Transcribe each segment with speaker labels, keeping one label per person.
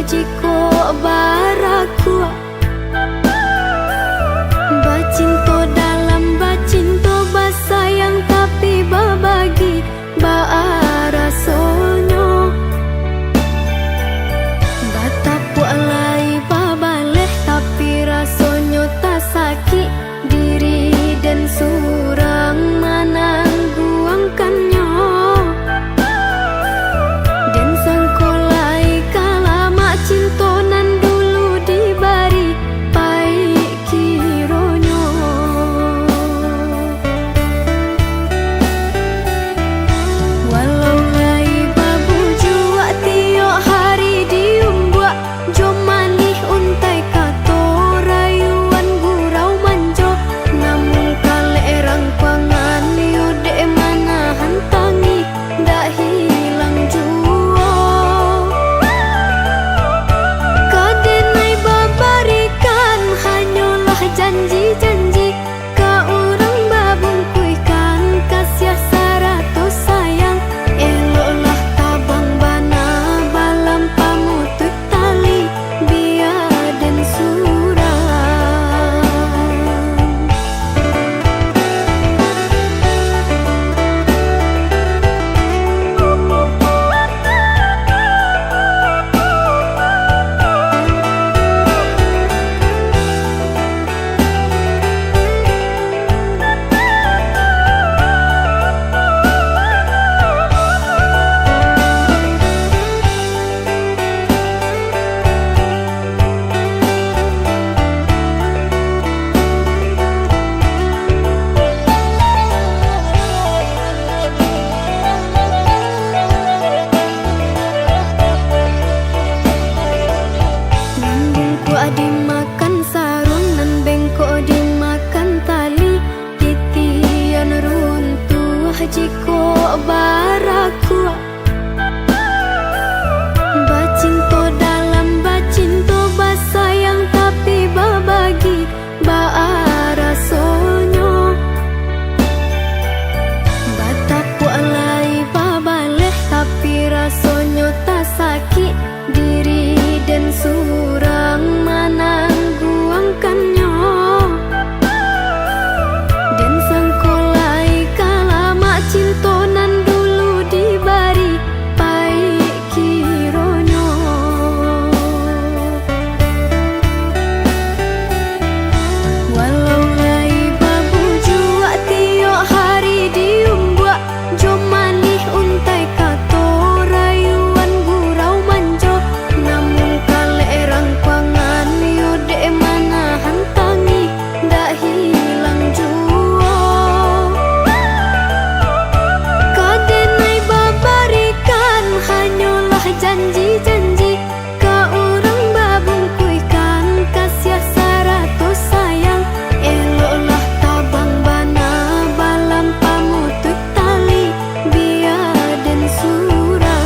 Speaker 1: jiko baraku bacinto dalam bacinto basayang tapi babagi baara sonyo batapu alai babaleh tapi rasonyo tak sakit diri dan surang menangguangkannya dan sangkolai kalama cintonan dulu dibari pai kironyo walau lai babu jua tio hari diumbuak jomanih untai kato rayuan gurau manjo namun kale erang pangan yode mana hantangi dak hilang jua kadenai babarikan hanyalah janji-janji ka urang babung kuikan kasih sarato sayang eloklah tabang bana balam pamutut tali biar dan surang dimakan sarung nan bengkok dimakan tali titian runtuh jiko baraku bacinto dalam bacinto basayang tapi babagi baara sonyo bataku alai babaleh tapi rasonyo tak sakit diri dan surang menangguangkannya dan sangkolai kalama cintonan dulu dibari pai kironyo walau lai babu jua tio hari diumbuak jomanih untai kato rayuan gurau manjo namun kale erang pangan yode mana hantangi dak hilang jua kadenai babarikan hanyalah janji-janji ka urang babung kuikan kasih sarato sayang eloklah tabang bana balam pamutut tali biar dan surang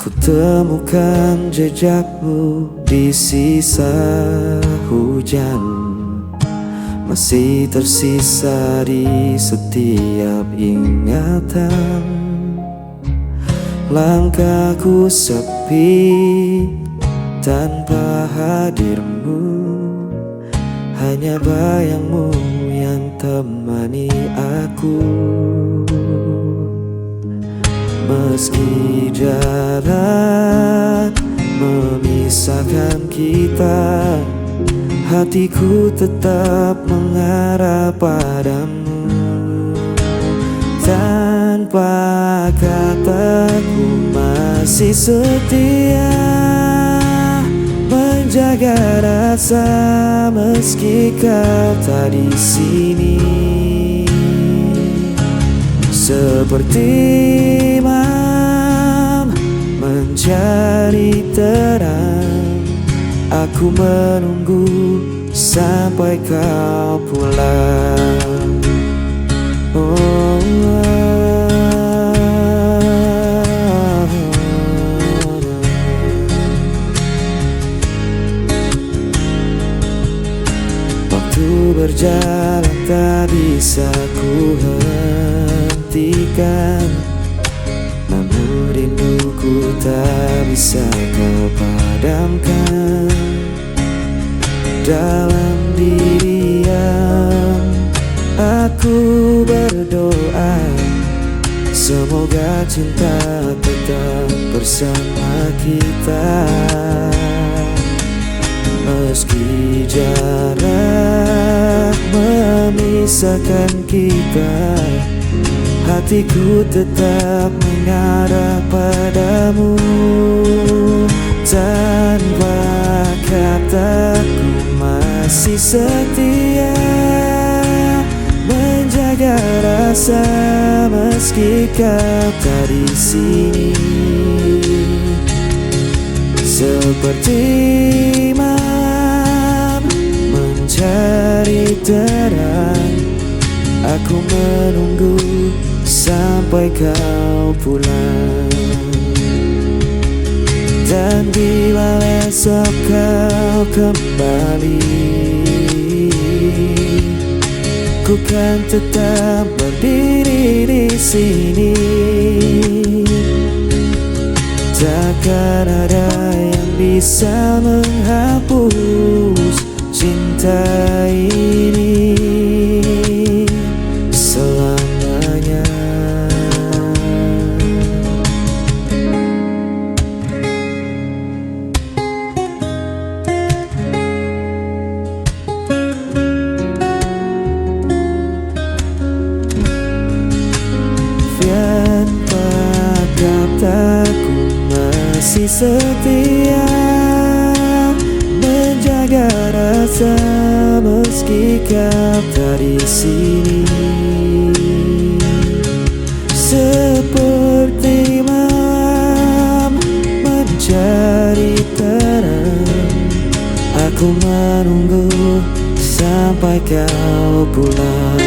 Speaker 2: Ku temukan jejakmu di sisa hujan, masih tersisa di setiap ingatan. Langkahku sepi tanpa hadirmu, hanya bayangmu yang temani aku. Meski jarak memisahkan kita, hatiku tetap mengarah padamu. Tanpa kataku masih setia menjaga rasa meski kau tak di sini. Seperti imam mencari terang, aku menunggu sampai kau pulang. Waktu berjalan tak bisa ku hentikan, namun rinduku tak bisa kau padamkan. Dalam diam aku berdoa, semoga cinta tetap bersama kita. Meski jarak memisahkan kita, hatiku tetap mengarah padamu. Tanpa kataku masih setia menjaga rasa meski kau tak di sini. Seperti imam mencari terang, aku menunggu sampai kau pulang. Dan bila esok kau kembali, ku kan tetap berdiri di sini. Takkan ada yang bisa menghapus cinta ini selamanya. Tanpa kataku masih setia menjaga rasa meski kau tak di sini. Seperti malam mencari terang, aku menunggu sampai kau pulang.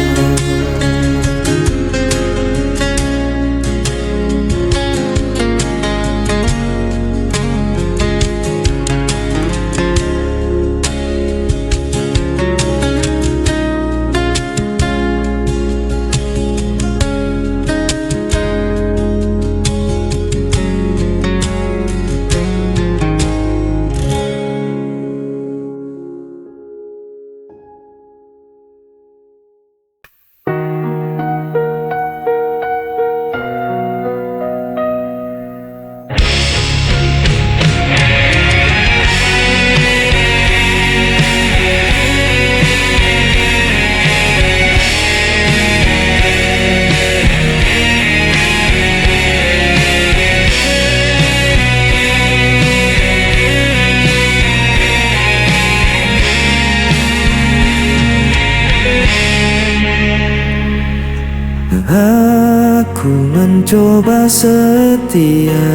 Speaker 2: Aku mencoba setia,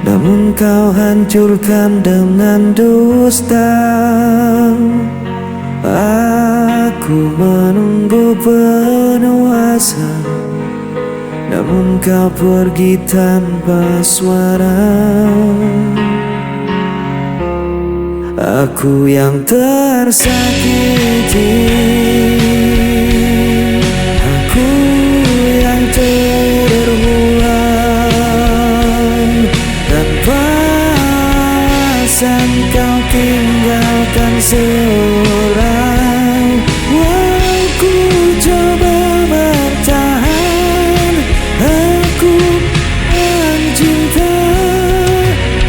Speaker 2: namun kau hancurkan dengan dusta. Aku menunggu penuh asa, namun kau pergi tanpa suara. Aku yang tersakiti, aku yang terbuang. Tanpa alasan kau tinggalkan seorang. Aku coba bertahan, aku mencinta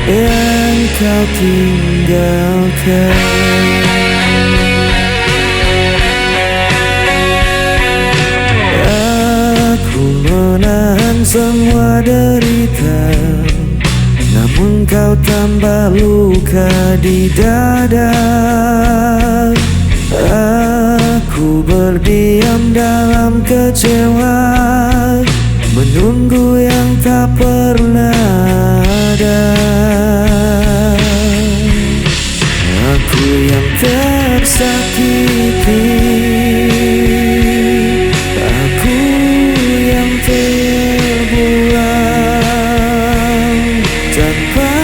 Speaker 2: yang kau tinggalkan. Aku menahan semua derita, namun kau tambah luka di dada. Aku berdiam dalam kecewa, menunggu yang tak pernah ada. Aku yang tersakiti, aku yang terbuang. Tanpa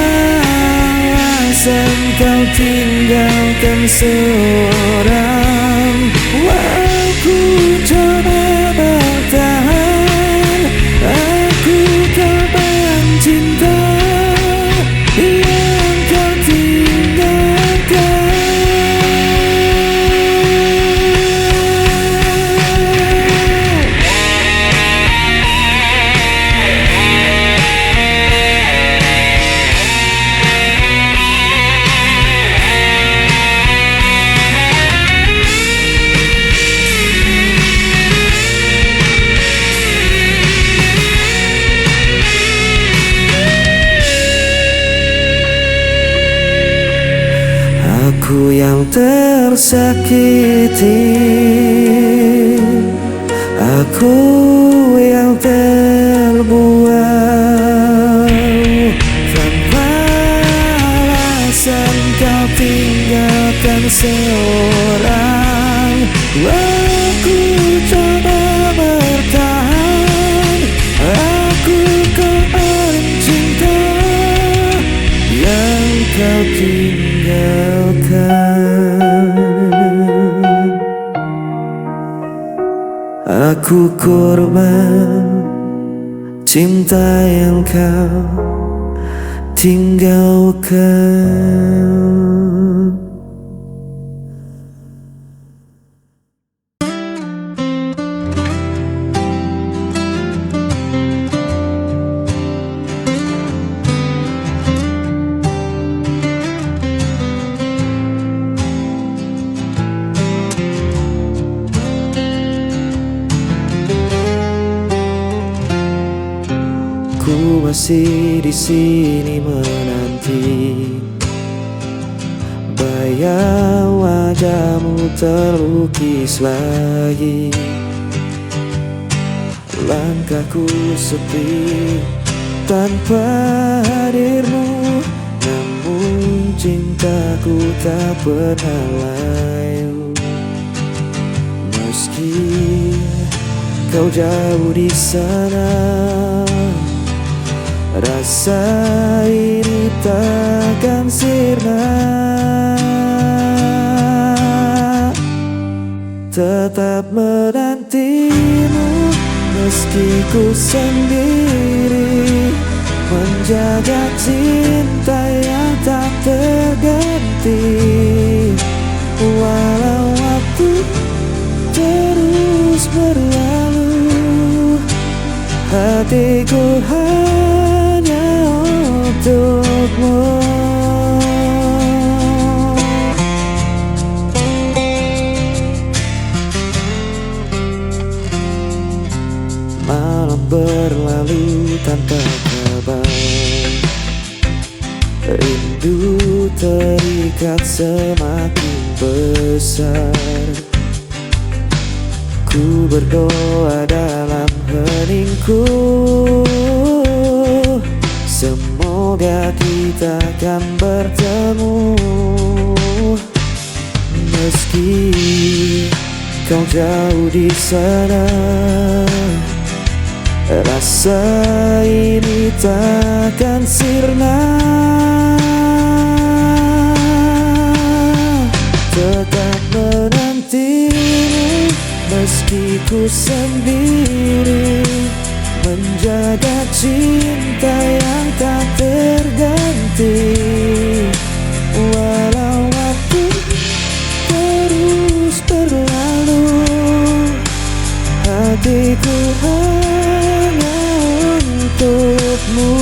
Speaker 2: alasan kau tinggalkan seorang. Aku coba bertahan, aku korban cinta yang kau tinggalkan. Aku yang tersakiti, aku yang terbuang. Tanpa alasan kau tinggalkan seorang. Aku coba bertahan, aku korban cinta yang kau tinggalkan. Aku korban cinta yang kau tinggalkan. Ku masih di sini menanti, bayang wajahmu terlukis lagi. Langkahku sepi tanpa hadirmu, namun cintaku tak pernah layu. Meski kau jauh di sana, rasa ini takkan sirna. Tetap menantimu meski ku sendiri, menjaga cinta yang tak terganti. Walau waktu terus berlalu, hatiku hanya untukmu. Malam berlalu tanpa kabar, rindu terikat semakin besar. Ku berdoa dalam heningku, semoga kita akan bertemu. Meski kau jauh di sana, Rasa ini takkan sirna, tetap menantimu meski ku sendiri, menjaga cinta yang tak terganti. Walau waktu terus berlalu, hatiku hanya untukmu.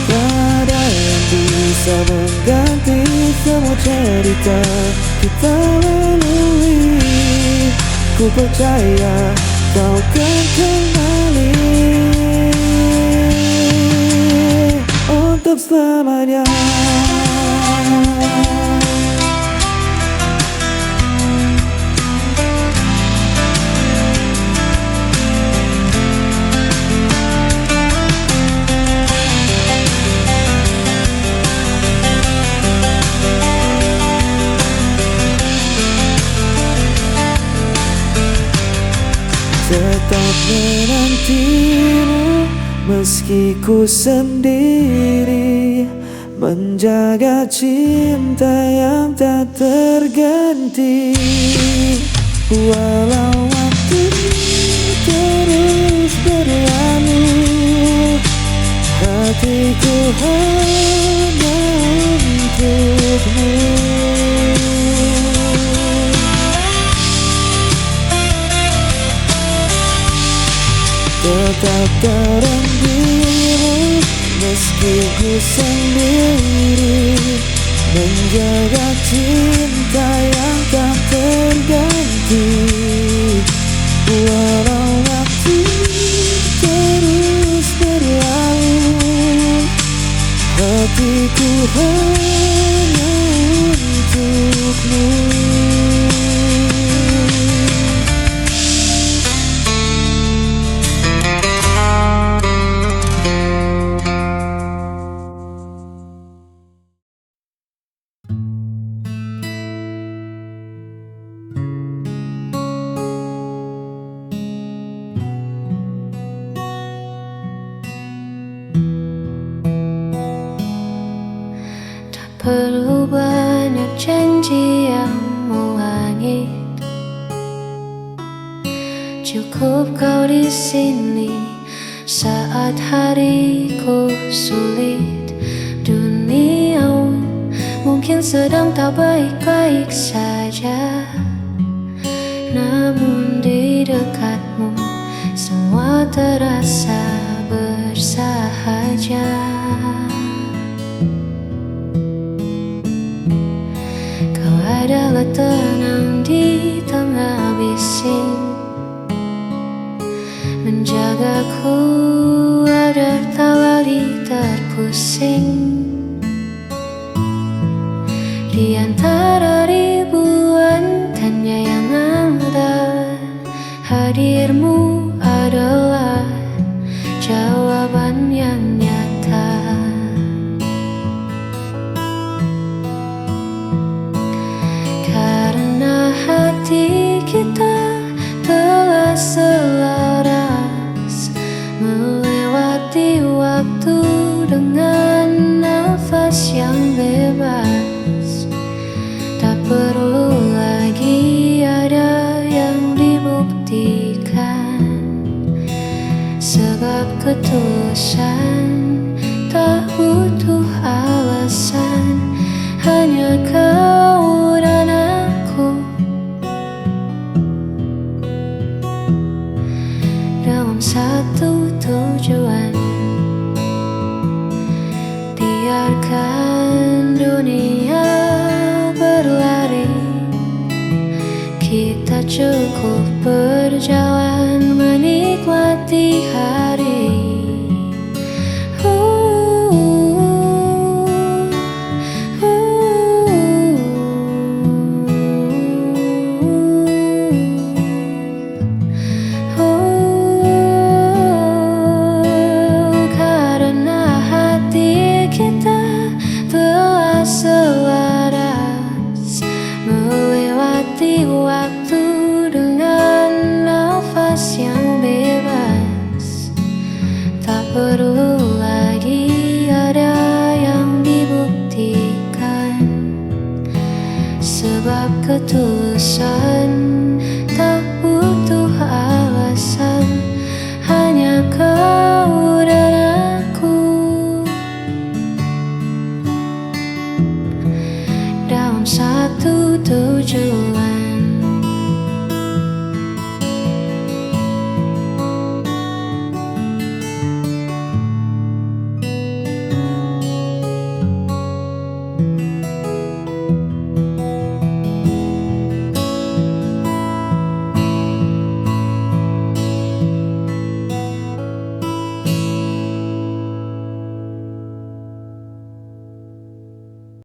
Speaker 2: Tak ada yang bisa mengganti semua cerita kita lalui. Ku percaya kau kan kembali untuk selamanya. Tetap menantimu meski ku sendiri, menjaga cinta yang tak terganti. Walau waktu terus berlalu, hatiku hanya untukmu. Tetap dalam dirimu meski ku sendiri, menjaga cinta yang tak terganti. Walau waktu terus berlalu, hatiku hanya untukmu.
Speaker 1: Perlu banyak janji yang mewangit, cukup kau di sini saat hariku sulit. Dunia mungkin sedang tak baik-baik saja, namun di dekatmu semua terasa bersahaja. Adalah tenang di tengah bising, menjagaku agar tak lagi terpusing. Di antara ribuan tanya yang ada, hadirmu adalah jawaban yang nyata. Hati kita telah selaras melewati waktu dengan nafas yang bebas. Tak perlu lagi ada yang dibuktikan, sebab ketulusan tak butuh alasan. Hanya kau dan aku dalam satu tujuan. Biarkan dunia berlari, kita cukup berjalan menikmati hari. Selaras melewati waktu dengan nafas terus